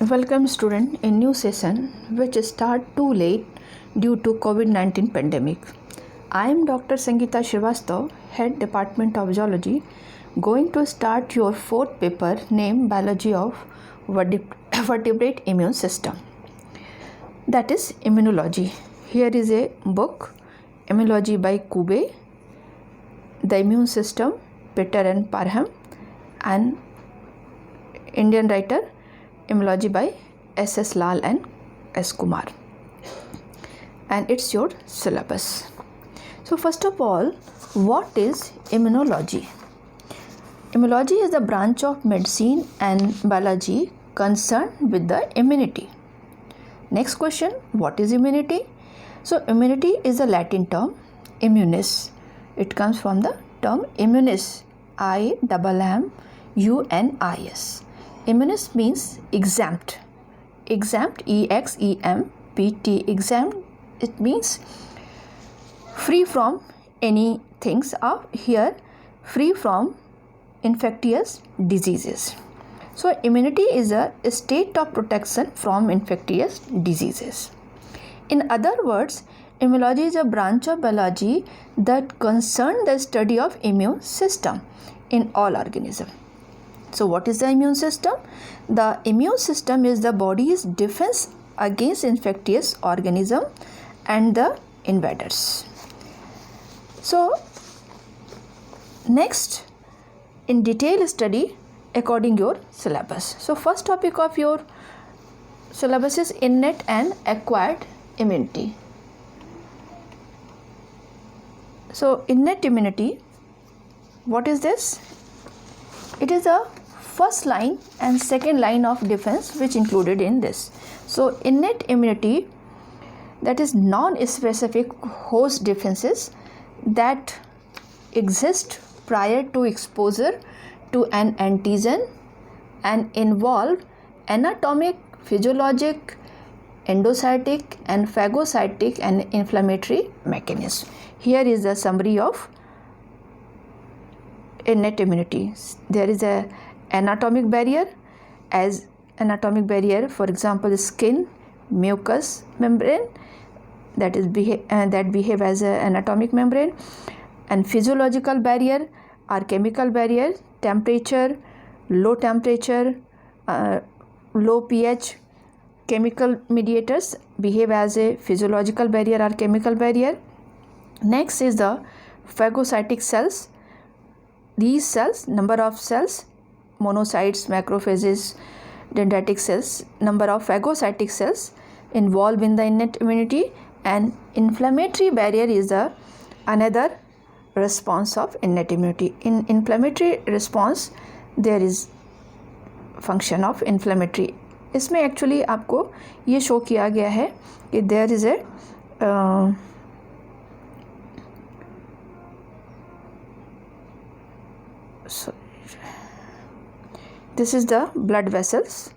Welcome student in new session which start too late due to COVID-19 pandemic. I am Dr. Sangeeta Srivastav, Head Department of Zoology, going to start your fourth paper named Biology of Vertebrate Immune System. That is Immunology. Here is a book, Immunology by Kube, The Immune System, Peter and Parham, and Indian writer Immunology by S.S. Lal and S. Kumar, and it's your syllabus. So first of all, what is immunology? Immunology is the branch of medicine and biology concerned with the immunity. Next question, what is immunity? So immunity is a Latin term, immunis. It comes from the term immunis, I-M-M-U-N-I-S. Immunis means exempt. Exempt, E-X-E-M-P-T, exempt. It means free from any things up here, free from infectious diseases. So immunity is a state of protection from infectious diseases. In other words, immunology is a branch of biology that concerns the study of immune system in all organisms. So what is the immune system? The immune system is the body's defense against infectious organism and the invaders. So next, in detail study according your syllabus. So first topic of your syllabus is innate and acquired immunity. So innate immunity, what is this? It is a first line and second line of defense which included in this. So innate immunity, that is non-specific host defenses that exist prior to exposure to an antigen and involve anatomic, physiologic, endocytic and phagocytic and inflammatory mechanisms. Here is a summary of innate immunity. There is a anatomic barrier, as anatomic barrier, for example, skin, mucous membrane, that behave as an anatomic membrane, and physiological barrier are chemical barrier, temperature, low pH, chemical mediators behave as a physiological barrier or chemical barrier. Next is the phagocytic cells. These cells, number of cells, monocytes, macrophages, dendritic cells, number of phagocytic cells involved in the innate immunity, and inflammatory barrier is another response of innate immunity. In inflammatory response, there is function of inflammatory. इसमें actually आपको ये show किया गया है कि there is a this is the blood vessels.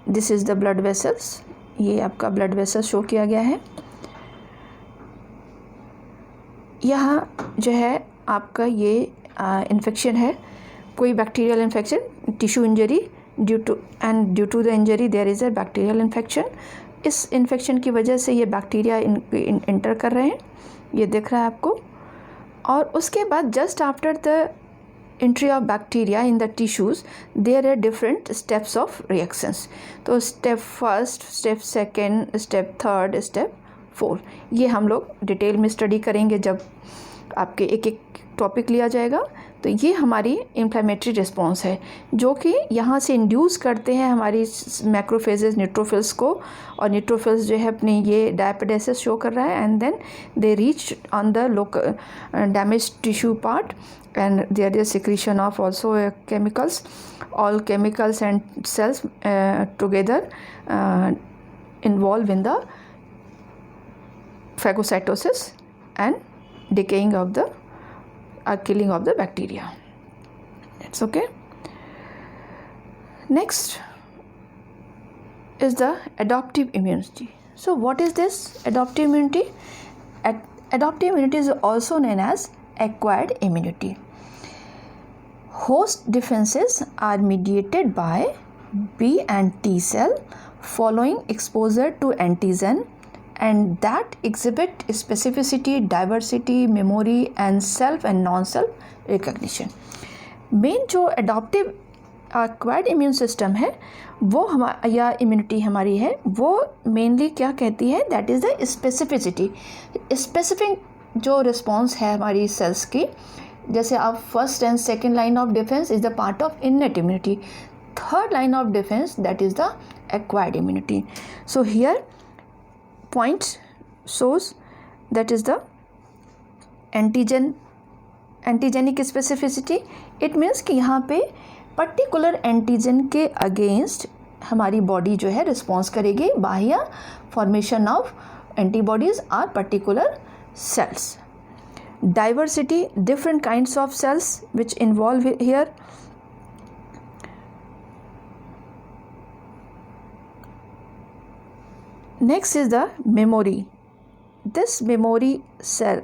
This is the blood vessels. ये आपका blood vessels show किया गया है. यहाँ जो है आपका ये इन्फेक्शन है, कोई bacterial infection, tissue injury, due to the injury there is a bacterial infection. इस इन्फेक्शन की वजह से ये बैक्टीरिया इंटर कर रहे हैं, ये दिख रहा है आपको. और उसके बाद just after the entry of bacteria in the tissues, there are different steps of reactions. तो step first, step second, step third, step 4, ये हम लोग डिटेल में स्टडी करेंगे जब आपके एक एक टॉपिक लिया जाएगा. तो ये हमारी इन्फ्लेमेटरी रिस्पॉन्स है जो कि यहाँ से इंड्यूस करते हैं हमारी मैक्रोफेजेस न्यूट्रोफिल्स को, और न्यूट्रोफिल्स जो है अपने ये डायपेडेसिस शो कर रहा है, and then they reach on the local damage tissue part, and there is secretion of also chemicals. All chemicals and cells together involved in the phagocytosis and decaying of the killing of the bacteria. That's okay. Next is the adaptive immunity. So what is this adaptive immunity? Adaptive immunity is also known as acquired immunity. Host defenses are mediated by B and T cell following exposure to antigen, and that exhibit specificity, diversity, memory and self and non-self recognition. Main जो adaptive acquired immune system है वो या immunity हमारी है, वो mainly क्या कहती है, that is the specificity. Specific जो रिस्पॉन्स है हमारी सेल्स की, जैसे आप first and second line of defence is the part of innate immunity, third line of defense, that is the acquired immunity. So here point shows that is the antigenic specificity. It means कि यहाँ पे particular antigen के against हमारी body जो है response करेगी बाह्य formation of antibodies are particular cells. Diversity, different kinds of cells which involve here. Next is the memory. This memory cell,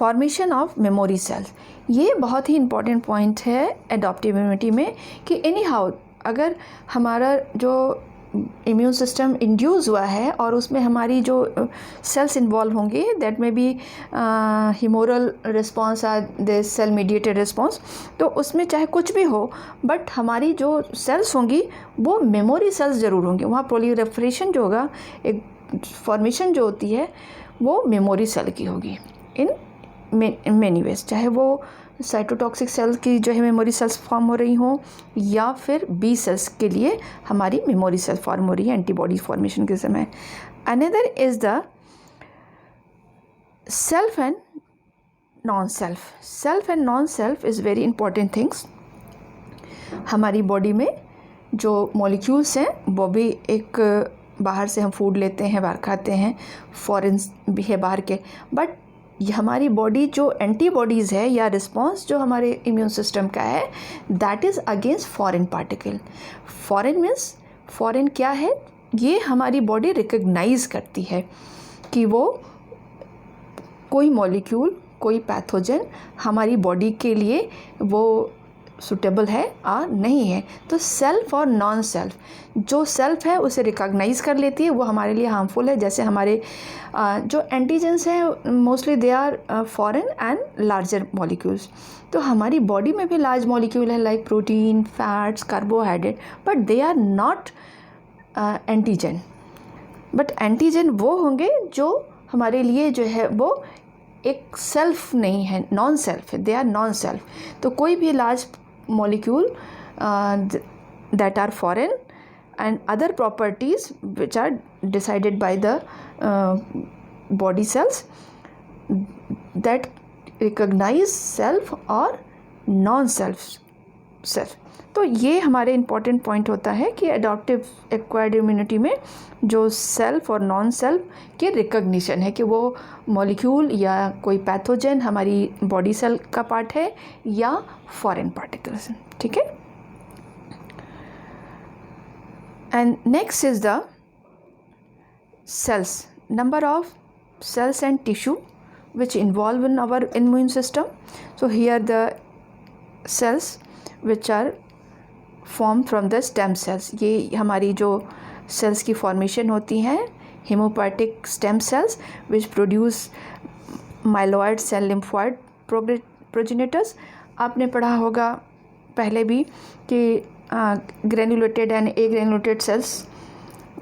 formation of memory cells, ये बहुत ही important point है adaptive immunity में कि anyhow अगर हमारा जो इम्यून सिस्टम इंड्यूस हुआ है और उसमें हमारी जो सेल्स इन्वॉल्व होंगे, दैट में B humoral response or the cell mediated response, तो उसमें चाहे कुछ भी हो बट हमारी जो सेल्स होंगी वो मेमोरी सेल्स ज़रूर होंगी. वहाँ प्रोलिफरेशन जो होगा, एक फॉर्मेशन जो होती है वो मेमोरी सेल की होगी इन मेनी वेज, चाहे वो साइटोटॉक्सिक सेल की जो है मेमोरी सेल्स फॉर्म हो रही हों या फिर बी सेल्स के लिए हमारी मेमोरी सेल फॉर्म हो रही है एंटीबॉडी फॉर्मेशन के समय. Another is the self and non self. Self and non self is very important things. हमारी बॉडी में जो मॉलिक्यूल्स हैं वो भी एक बाहर से हम फूड लेते हैं, बाहर खाते हैं, फॉरेन भी है बाहर के, बट ये हमारी बॉडी जो एंटीबॉडीज़ है या रिस्पॉन्स जो हमारे इम्यून सिस्टम का है, that is against foreign particle. Foreign means, foreign क्या है, ये हमारी बॉडी रिकग्नाइज करती है कि वो कोई मॉलिक्यूल, कोई पैथोजन हमारी बॉडी के लिए वो सुटेबल है और नहीं है. तो सेल्फ और नॉन सेल्फ, जो सेल्फ है उसे रिकॉग्नाइज कर लेती है, वो हमारे लिए हार्मफुल है. जैसे हमारे जो एंटीजेंस हैं mostly they are foreign and larger molecules. तो हमारी बॉडी में भी लार्ज मॉलिक्यूल है like protein, fats, carbohydrate, but they are not antigen. But antigen वो होंगे जो हमारे लिए जो है वो एक सेल्फ नहीं है, नॉन सेल्फ है, दे आर नॉन सेल्फ. तो कोई भी large molecule that are foreign and other properties which are decided by the body cells that recognize self or non-self. तो ये हमारे इम्पॉर्टेंट पॉइंट होता है कि एडॉप्टिव एक्वायर्ड इम्यूनिटी में जो सेल्फ और नॉन सेल्फ के रिकग्निशन है कि वो मॉलिक्यूल या कोई पैथोजन हमारी बॉडी सेल का पार्ट है या फॉरेन पार्टिकल्स. ठीक है. And next is the cells, number of cells and tissue which involve in our immune system. So here the cells which are formed from the stem cells, ये हमारी जो cells की formation होती हैं, hemopoietic stem cells which produce myeloid cell lymphoid progenitors. आपने पढ़ा होगा पहले भी कि granulated and agranulated cells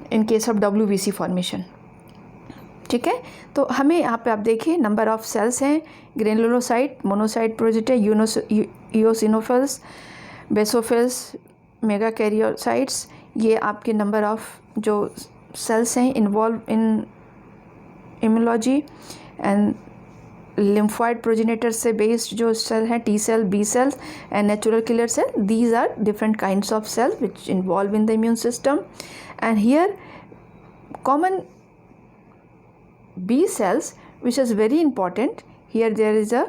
in case of WBC formation. ठीक है. तो हमें यहाँ पे आप देखिए नंबर ऑफ सेल्स हैं, ग्रेनुलोसाइट, मोनोसाइट, प्रोजेटा, इओसिनोफिल्स, बेसोफिल्स, मेगाकैरियोसाइट्स, ये आपके नंबर ऑफ जो सेल्स हैं involve in immunology. And lymphoid progenitor से बेस्ड जो सेल हैं, T cell, B cells and natural killer cell, these are different kinds of cells which involve in the immune system. And here common B cells which is very important. Here there is a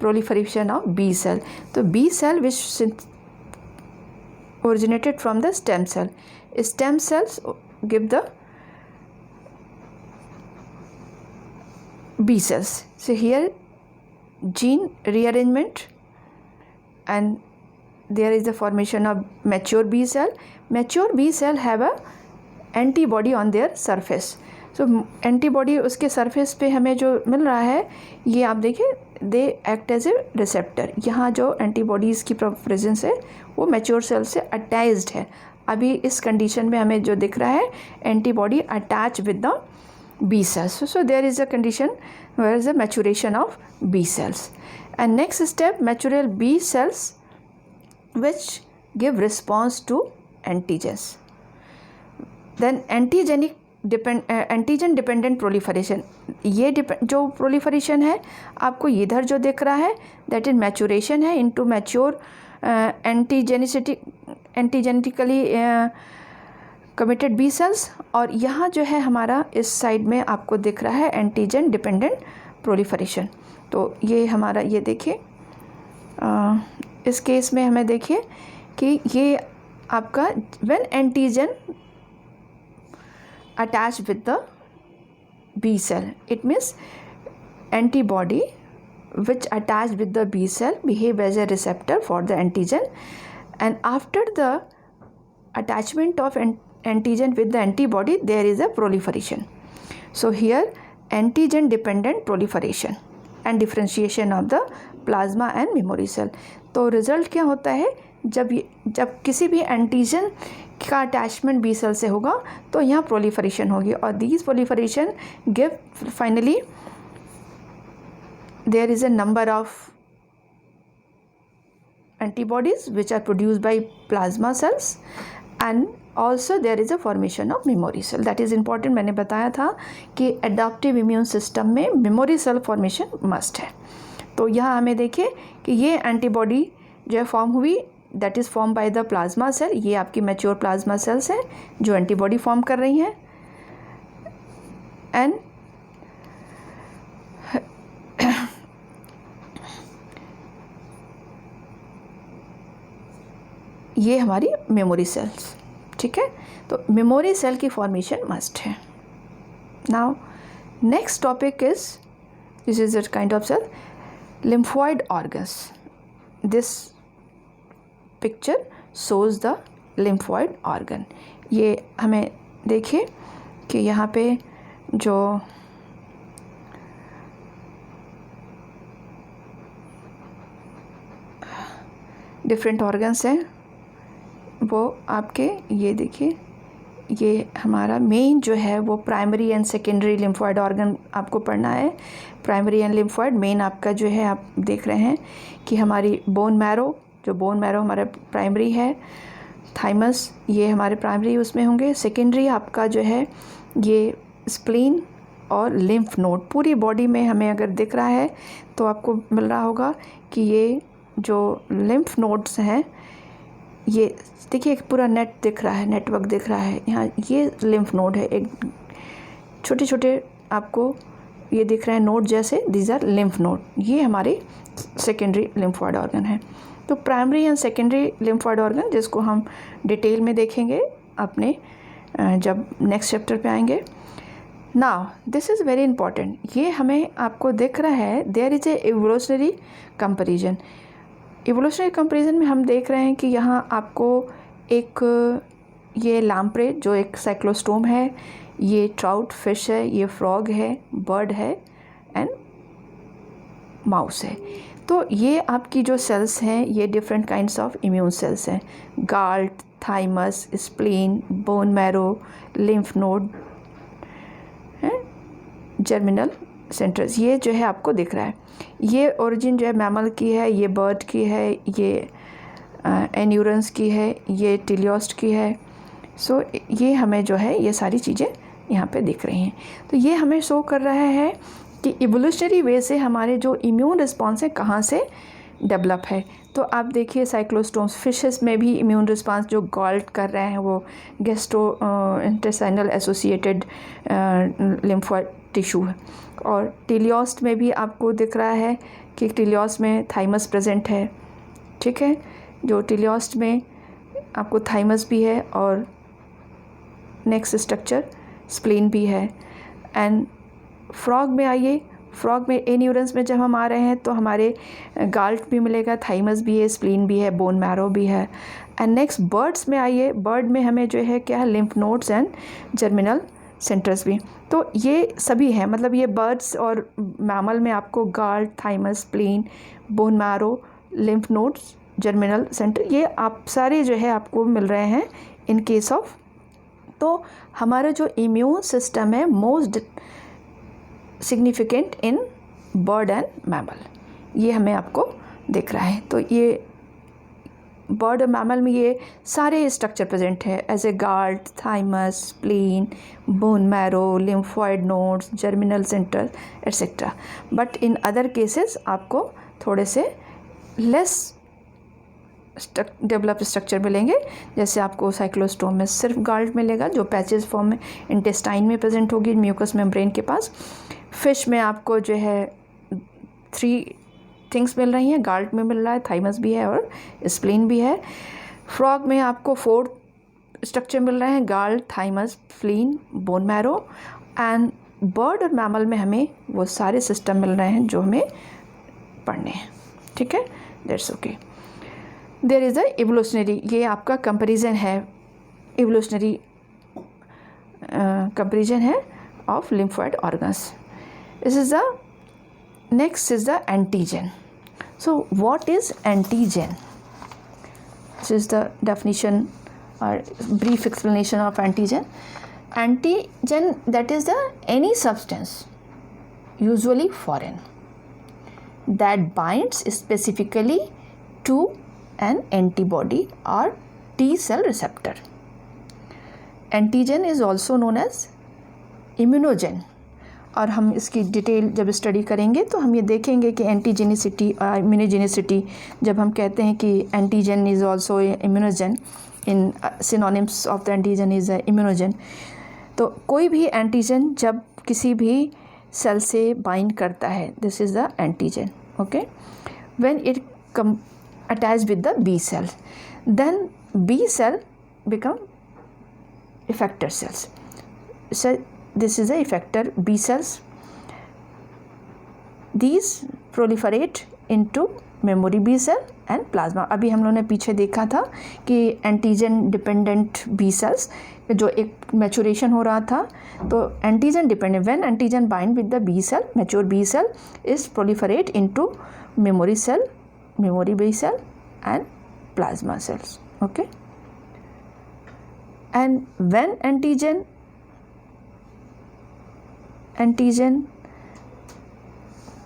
proliferation of B cell. So B cell which originated from the stem cell. Stem cells give the B cells. So here gene rearrangement and there is the formation of mature B cell. Mature B cell have a antibody on their surface. So antibody उसके surface पे हमें जो मिल रहा है, ये आप देखिए, they act as a receptor. यहाँ जो एंटीबॉडीज़ की प्रेजेंस है वो मैच्योर सेल से अटैच्ड है. अभी इस कंडीशन में हमें जो दिख रहा है, antibody attach with the B cells. So there is a condition where is the maturation of B cells. And next step, mature B cells which give response to antigens. Then antigen dependent proliferation. ये जो proliferation है आपको इधर जो दिख रहा है, that is maturation है into mature antigenetically committed B cells. और यहाँ जो है हमारा इस साइड में आपको दिख रहा है एंटीजन डिपेंडेंट प्रोलिफरेशन. तो ये हमारा, ये देखिए, इस केस में हमें देखिए कि ये आपका when antigen attached with the B cell, it means antibody which attached with the B cell behave as a receptor for the antigen, and after the attachment of antigen with the antibody there is a proliferation. So here antigen dependent proliferation and differentiation of the plasma and memory cell. तो result क्या होता है, जब किसी भी antigen का attachment B cell से होगा तो यहाँ प्रोलिफरेशन होगी, और these proliferation give finally there is a number of antibodies which are produced by plasma cells, and also there is a formation of memory cell. That is important. मैंने बताया था कि एडाप्टिव इम्यून सिस्टम में memory cell formation must है. तो यहाँ हमें देखिए कि ये एंटीबॉडी जो है फॉर्म हुई, that is form by the plasma cell. ये आपकी मैच्योर प्लाज्मा सेल्स हैं जो एंटीबॉडी फॉर्म कर रही हैं, एंड ये हमारी मेमोरी सेल्स. ठीक है, तो मेमोरी सेल की फॉर्मेशन मस्ट है. Now next topic is, this is a kind of cell, lymphoid organs. This picture shows the lymphoid organ. ये हमें देखिए कि यहाँ पे जो डिफरेंट ऑर्गन्स हैं वो आपके, ये देखिए, ये हमारा मेन जो है वो primary and secondary lymphoid organ आपको पढ़ना है. प्राइमरी एंड लिम्फॉइड मेन आपका जो है, आप देख रहे हैं कि हमारी बोन मैरो, जो बोन मैरो हमारा प्राइमरी है, थाइमस ये हमारे प्राइमरी उसमें होंगे. सेकेंडरी आपका जो है ये स्प्लीन और लिम्फ नोड. पूरी बॉडी में हमें अगर दिख रहा है तो आपको मिल रहा होगा कि ये जो लिम्फ नोड्स हैं, ये देखिए एक पूरा नेट दिख रहा है, नेटवर्क दिख रहा है यहाँ. ये लिम्फ नोड है, एक छोटे छोटे आपको ये दिख रहे हैं नोड जैसे, दीज आर लिम्फ नोड. ये हमारी सेकेंडरी लिम्फॉइड ऑर्गन है. तो primary and secondary lymphoid organ जिसको हम डिटेल में देखेंगे अपने जब नेक्स्ट चैप्टर पे आएंगे. Now this is very important. ये हमें आपको दिख रहा है, there is a evolutionary comparison. Evolutionary comparison में हम देख रहे हैं कि यहाँ आपको एक ये लैम्प्रे जो एक साइक्लोस्टोम है, ये ट्राउट फिश है, ये फ्रॉग है, बर्ड है, एंड माउस है. तो ये आपकी जो सेल्स हैं ये different kinds of immune cells हैं. GALT, thymus, spleen, bone marrow, lymph node, germinal centres, ये जो है आपको दिख रहा है. ये ओरिजिन जो है मैमल की है, ये बर्ड की है, ये एन्यूरेंस की है, ये टिलियोस्ट की है. सो ये हमें जो है ये सारी चीज़ें यहाँ पे दिख रही हैं. तो ये हमें शो कर रहा है कि इवोल्यूशनरी वे से हमारे जो इम्यून रिस्पॉन्स है कहाँ से डेवलप है. तो आप देखिए साइक्लोस्टोम्स, फिशेस में भी इम्यून रिस्पॉन्स जो गॉल्ट कर रहे हैं वो gastro intestinal associated lymphoid tissue है. और टिलियोस्ट में भी आपको दिख रहा है कि टिलियोस्ट में थाइमस प्रेजेंट है. ठीक है, जो टिलियोस्ट में आपको थाइमस भी है और नेक्स्ट स्ट्रक्चर स्प्लीन भी है. एंड फ्रॉग में आइए, फ्रॉग में ए न्यूरॉन्स में जब हम आ रहे हैं तो हमारे गाल्ट भी मिलेगा, थाइमस भी है, स्प्लीन भी है, बोन मैरो भी है। एंड नेक्स्ट बर्ड्स में आइए, बर्ड में हमें जो है क्या है, lymph nodes and germinal centres भी। तो ये सभी हैं, मतलब ये बर्ड्स और मैमल में आपको GALT, thymus, spleen, bone marrow, lymph nodes, germinal centre, ये आप सारे जो है आपको मिल रहे हैं इन केस ऑफ। तो हमारा जो इम्यून सिस्टम है most significant in bird and mammal, ये हमें आपको दिख रहा है। तो ये बर्ड और मैमल में ये सारे स्ट्रक्चर प्रेजेंट है, as a GALT, thymus, spleen, bone marrow, lymphoid nodes, germinal centre etcetera. But in other cases आपको थोड़े से लेस डेवलप स्ट्रक्चर मिलेंगे, जैसे आपको साइक्लोस्टोम में सिर्फ गाल्ट मिलेगा जो पैचेस फॉर्म में इंटेस्टाइन में प्रेजेंट होगी, म्यूकस मेम्ब्रेन के पास। फिश में आपको जो है 3 थिंग्स मिल रही हैं, गाल्ट में मिल रहा है, थाइमस भी है और स्प्लीन भी है। फ्रॉग में आपको 4 स्ट्रक्चर मिल रहे हैं, GALT, thymus, spleen, bone marrow. And bird और मैमल में हमें वो सारे सिस्टम मिल रहे हैं जो हमें पढ़ने हैं। ठीक है, that's okay. There is a evolutionary, ये आपका कंपैरिजन है, इवोल्यूशनरी कंपैरिजन है of lymphoid organs. This is the next is the antigen. So what is antigen? This is the definition or brief explanation of antigen. Antigen, that is the any substance, usually foreign, that binds specifically to an antibody or T cell receptor. Antigen is also known as immunogen, और हम इसकी detail जब study करेंगे तो हम ये देखेंगे कि एंटीजेनिसिटी और इम्यूनोजेनिसिटी, जब हम कहते हैं कि antigen is also immunogen, in synonyms of the antigen is immunogen. तो कोई भी एंटीजन जब किसी भी सेल से बाइंड करता है, this is the antigen. Okay, when it come attach with the B cell, then B cell become effector cells. This is the effector B cells. These proliferate into memory B cell and plasma. अभी हम लोगों ने पीछे देखा था कि antigen dependent B sales जो एक मैचुरेशन हो रहा था, तो antigen dependent, when antigen bind with the B cell, mature B cell is proliferate into memory cell, memory B cell and plasma cells. Okay, and when antigen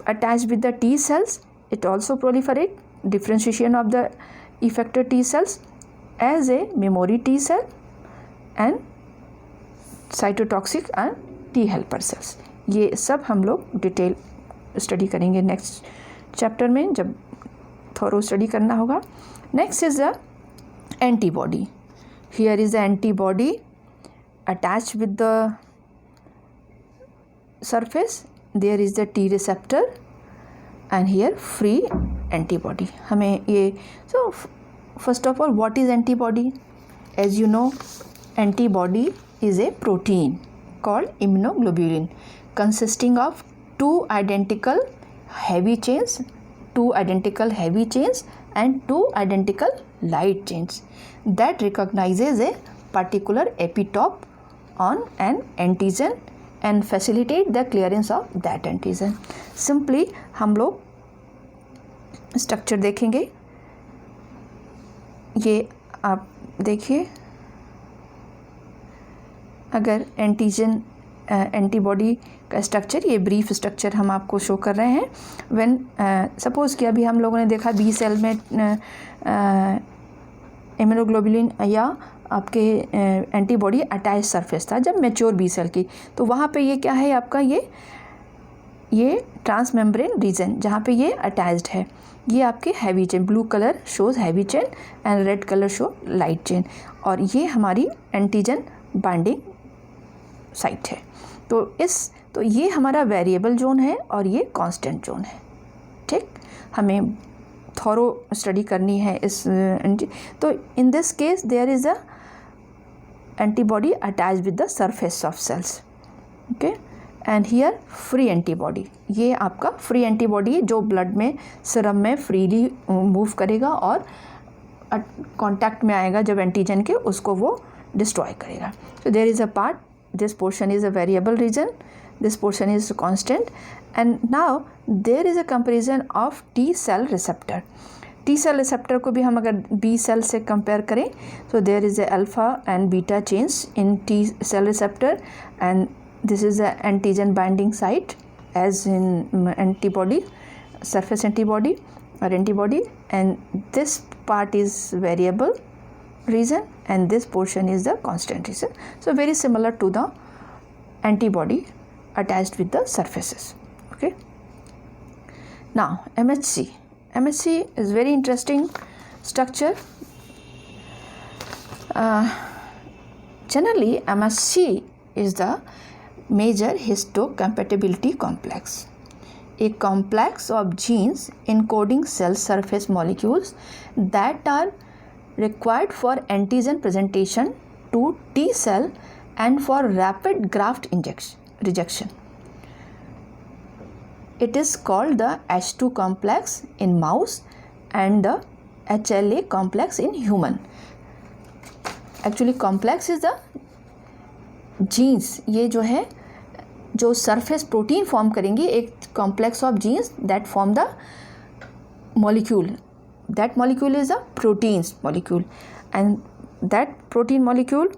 attached with the T cells, it also proliferate differentiation of the effector T cells as a memory T cell and cytotoxic and T helper cells. ये सब हम लोग detail study करेंगे next chapter में, जब थोरो study करना होगा. Next is the antibody. Here is the antibody attached with the surface, there is the T receptor and here free antibody. हमें ये, so first of all, what is antibody? As you know, antibody is a protein called immunoglobulin consisting of two identical heavy chains and two identical light chains that recognizes a particular epitope on an antigen and facilitate the clearance of that antigen. Simply हम लोग structure देखेंगे. ये आप देखिए, अगर antigen antibody का structure, ये brief structure हम आपको शो कर रहे हैं. व्हेन सपोज़ कि अभी हम लोगों ने देखा बी सेल में इम्यूनोग्लोबुलिन या आपके एंटीबॉडी अटैच सरफेस था जब मैच्योर बी सेल की, तो वहाँ पे ये क्या है आपका, ये ट्रांसमेम्ब्रेन रीजन जहाँ पे ये अटैच्ड है, ये आपके heavy chain, blue colour shows heavy chain and red colour show light chain, और ये हमारी एंटीजन बाइंडिंग साइट है. तो ये हमारा वेरिएबल जोन है और ये कांस्टेंट जोन है. ठीक, हमें थॉरो स्टडी करनी है इस. तो in this case there is a antibody attach with the surface of cells. Okay, and here free antibody, ये आपका फ्री एंटीबॉडी है जो ब्लड में सीरम में फ्रीली मूव करेगा और कांटेक्ट में आएगा जब एंटीजन के, उसको वो डिस्ट्रॉय करेगा. So there is a part, this portion is a variable region, this portion is constant. And now there is a comparison of T cell receptor. T cell receptor को भी हम अगर बी सेल से compare करें, so there is a alpha and beta change in T cell receptor, and this is the antigen binding site as in antibody, surface antibody or antibody, and this part is variable region and this portion is the constant region. So very similar to the antibody attached with the surfaces. Okay, now MHC is very interesting structure. Generally MHC is the major histocompatibility complex, a complex of genes encoding cell surface molecules that are required for antigen presentation to T cell and for rapid graft rejection. It is called the H2 complex in mouse and the HLA complex in human. Actually complex is the genes, ये जो है जो surface protein form करेंगी, एक complex of genes that form the molecule. That molecule is a proteins molecule and that protein molecule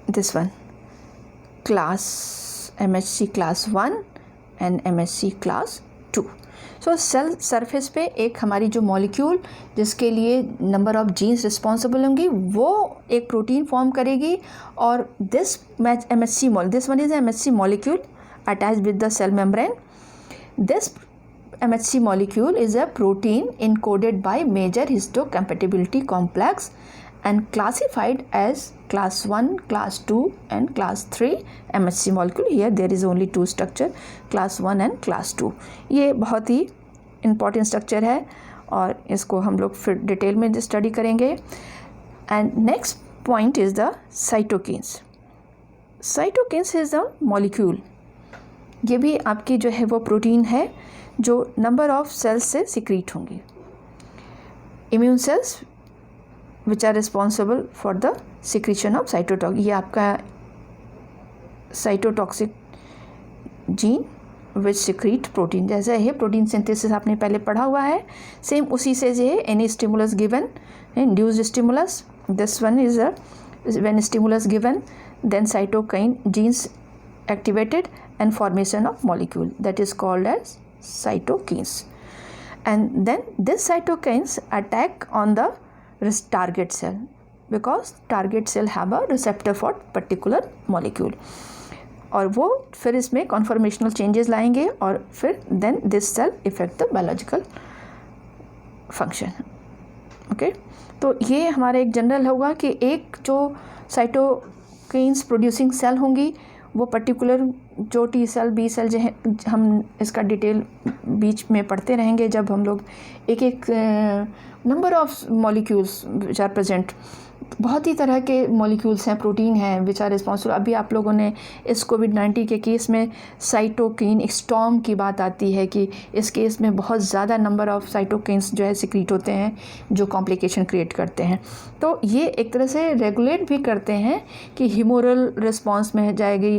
this one class MHC class 1 and MHC class 2. So cell surface पे एक हमारी जो molecule जिसके लिए number of jeans responsible होंगी वो एक protein form करेगी, और this one is MHC molecule attach with the cell membrane. This MHC molecule is a protein encoded by major histocompatibility complex and classified as class 1, class 2 and class 3 MHC molecule. Here there is only two structure, class 1 and class 2. ये बहुत ही important structure है और इसको हम लोग फिर detail में study करेंगे. And next point is the cytokines. Cytokines is a molecule. ये भी आपकी जो है वो प्रोटीन है जो नंबर ऑफ सेल्स से सिक्रीट होंगी. Immune cells which are responsible for the secretion of cytotox. ये आपका cytotoxic gene which secrete protein. जैसे है प्रोटीन सिंथेसिस आपने पहले पढ़ा हुआ है, सेम उसी से जो है any stimulus given, induced stimulus, this one is when stimulus given then cytokine genes activated and formation of molecule that is called as cytokines. And then these cytokines attack on the target cell because target cell have a receptor for particular molecule, और वो फिर इसमें conformational changes लाएंगे और फिर then this cell affect the biological function. Okay, तो ये हमारा एक जनरल होगा कि एक जो साइटोकिन्स प्रोड्यूसिंग सेल होंगी वो पर्टिकुलर जो टी सेल बी सेल जो है, हम इसका डिटेल बीच में पढ़ते रहेंगे जब हम लोग एक एक number of molecules which are present. बहुत ही तरह के मॉलिक्यूल्स हैं, प्रोटीन हैं विच आर रिस्पॉन्सिबल. अभी आप लोगों ने इस कोविड-19 के केस में साइटोकिन स्टॉर्म की बात आती है कि इस केस में बहुत ज़्यादा नंबर ऑफ साइटोकिन्स जो है सिक्रीट होते हैं जो कॉम्प्लिकेशन क्रिएट करते हैं. तो ये एक तरह से रेगुलेट भी करते हैं कि ह्यूमोरल रिस्पॉन्स में जाएगी,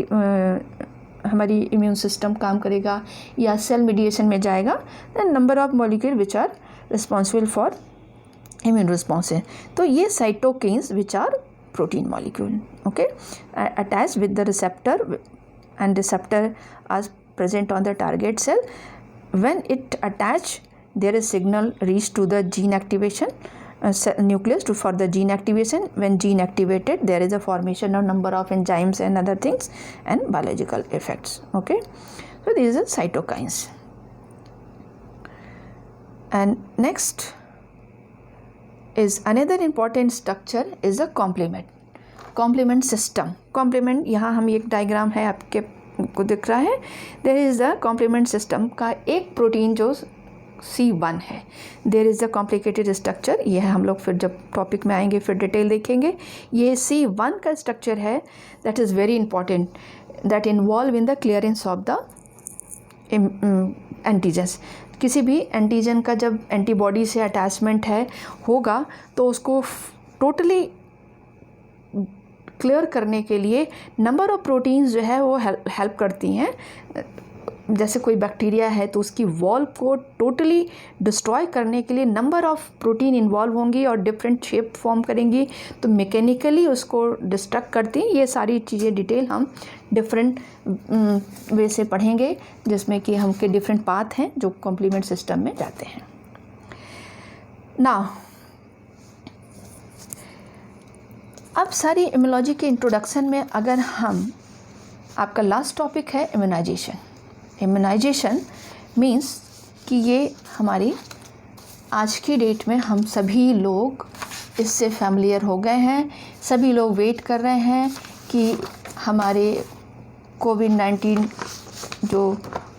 हमारी इम्यून सिस्टम काम करेगा या सेल मीडिएशन में जाएगा. Number of molecule which are responsible for immune response है. तो ये cytokines which are protein molecule, okay, attached with the receptor and receptor are present on the target cell. When it attach, there is signal reached to the gene activation nucleus for the gene activation. When gene activated, there is a formation of number of enzymes and other things and biological effects. Okay, so these are cytokines. And next is another important structure is the complement system. complement, यहाँ हम एक diagram है आपके को दिख रहा है. there is the complement system का एक प्रोटीन जो C1 है। There is a complicated structure, ये है, हम लोग फिर जब टॉपिक में आएंगे फिर डिटेल देखेंगे। ये C1 का स्ट्रक्चर है, that is very important, that involve in the clearance of the antigens. किसी भी एंटीजन का जब एंटीबॉडी से अटैचमेंट होगा तो उसको टोटली क्लियर करने के लिए नंबर ऑफ प्रोटीन्स जो है वो हेल्प करती हैं। जैसे कोई बैक्टीरिया है तो उसकी वॉल को टोटली डिस्ट्रॉय करने के लिए नंबर ऑफ प्रोटीन इन्वॉल्व होंगी और डिफरेंट शेप फॉर्म करेंगी, तो मैकेनिकली उसको डिस्ट्रक्ट करती हैं। ये सारी चीज़ें डिटेल हम डिफरेंट वे से पढ़ेंगे, जिसमें कि हम के डिफरेंट पाथ हैं जो कॉम्प्लीमेंट सिस्टम में जाते हैं। नाउ अब सारी इम्यूनोलॉजी के इंट्रोडक्शन में अगर हम, आपका लास्ट टॉपिक है इम्यूनाइजेशन। इम्यूनाइजेशन मीन्स कि ये हमारी आज की डेट में हम सभी लोग इससे फैमिलियर हो गए हैं, सभी लोग वेट कर रहे हैं कि हमारे कोविड-19 जो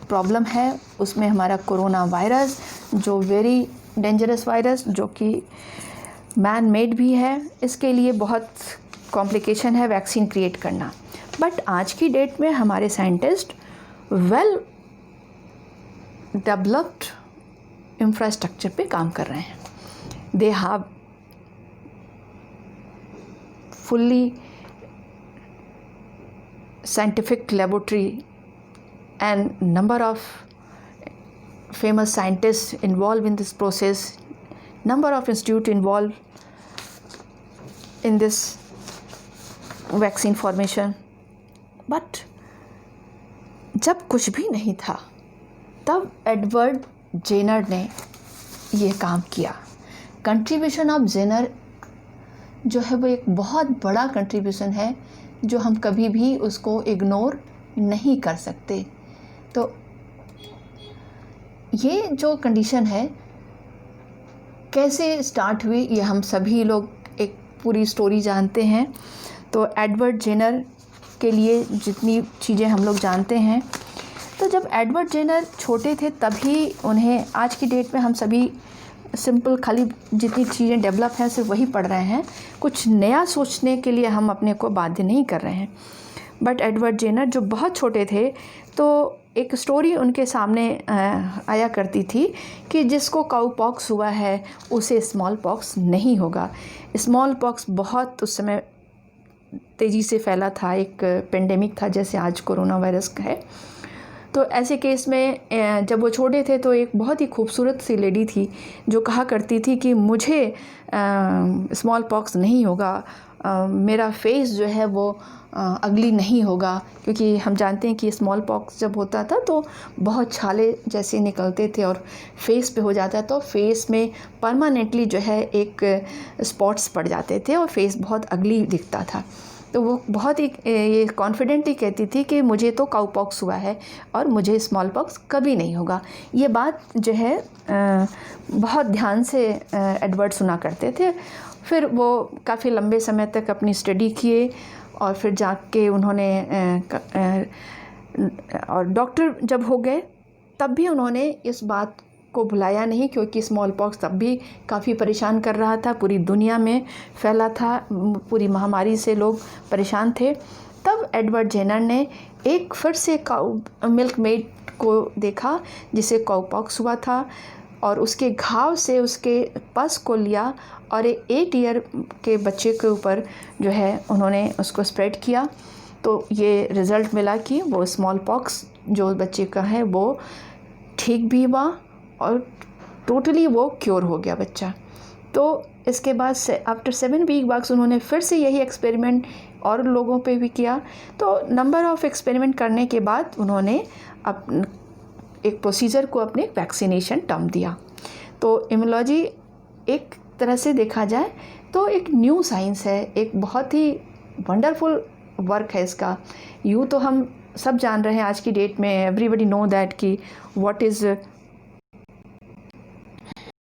प्रॉब्लम है उसमें हमारा कोरोना वायरस, जो वेरी डेंजरस वायरस, जो कि मैन मेड भी है, इसके लिए बहुत कॉम्प्लिकेशन है वैक्सीन क्रिएट करना। बट आज की डेट में हमारे साइंटिस्ट वेल डेवलप्ड इंफ्रास्ट्रक्चर पे काम कर रहे हैं। They have fully scientific laboratory and number of famous scientists involved in this process, number of institutes involved in this vaccine formation. But जब कुछ भी नहीं था तब एडवर्ड जेनर ने ये काम किया। कंट्रीब्यूशन ऑफ जेनर जो है वो एक बहुत बड़ा कंट्रीब्यूशन है जो हम कभी भी उसको इग्नोर नहीं कर सकते। तो ये जो कंडीशन है कैसे स्टार्ट हुई, ये हम सभी लोग एक पूरी स्टोरी जानते हैं। तो एडवर्ड जेनर के लिए जितनी चीज़ें हम लोग जानते हैं, तो जब एडवर्ड जेनर छोटे थे तभी उन्हें, आज की डेट में हम सभी सिंपल खाली जितनी चीज़ें डेवलप हैं सिर्फ वही पढ़ रहे हैं, कुछ नया सोचने के लिए हम अपने को बाध्य नहीं कर रहे हैं। बट एडवर्ड जेनर जो बहुत छोटे थे तो एक स्टोरी उनके सामने आया करती थी कि जिसको काउ पॉक्स हुआ है उसे स्मॉल पॉक्स नहीं होगा। स्मॉल पॉक्स बहुत उस समय तेज़ी से फैला था, एक पेंडेमिक था जैसे आज कोरोना वायरस का है। तो ऐसे केस में जब वो छोटे थे तो एक बहुत ही खूबसूरत सी लेडी थी जो कहा करती थी कि मुझे स्मॉल पॉक्स नहीं होगा, मेरा फेस जो है वो अगली नहीं होगा, क्योंकि हम जानते हैं कि स्मॉल पॉक्स जब होता था तो बहुत छाले जैसे निकलते थे और फेस पे हो जाता तो फेस में परमानेंटली जो है एक स्पॉट्स पड़ जाते थे और फेस बहुत अगली दिखता था। तो वो बहुत ही ये कॉन्फिडेंटली कहती थी कि मुझे तो काउ पॉक्स हुआ है और मुझे स्मॉल पॉक्स कभी नहीं होगा। ये बात जो है बहुत ध्यान से एडवर्ड सुना करते थे। फिर वो काफ़ी लंबे समय तक अपनी स्टडी किए और फिर जाके उन्होंने और डॉक्टर जब हो गए तब भी उन्होंने इस बात को भुलाया नहीं, क्योंकि स्मॉल पॉक्स तब भी काफ़ी परेशान कर रहा था, पूरी दुनिया में फैला था, पूरी महामारी से लोग परेशान थे। तब एडवर्ड जेनर ने एक फिर से काउ मिल्क मेड को देखा जिसे काउ पॉक्स हुआ था और उसके घाव से उसके पस को लिया और 8 ईयर के बच्चे के ऊपर जो है उन्होंने उसको स्प्रेड किया। तो ये रिज़ल्ट मिला कि वो स्मॉल पॉक्स जो बच्चे का है वो ठीक भी हुआ और टोटली वो क्योर हो गया बच्चा। तो इसके बाद से आफ्टर 7 वीक बाद उन्होंने फिर से यही एक्सपेरिमेंट और लोगों पे भी किया। तो नंबर ऑफ़ एक्सपेरिमेंट करने के बाद उन्होंने एक प्रोसीजर को अपने वैक्सीनेशन टर्म दिया। तो इम्यूनोलॉजी एक तरह से देखा जाए तो एक न्यू साइंस है, एक बहुत ही वंडरफुल वर्क है इसका। यूँ तो हम सब जान रहे हैं आज की डेट में, एवरीबडी नो दैट कि व्हाट इज़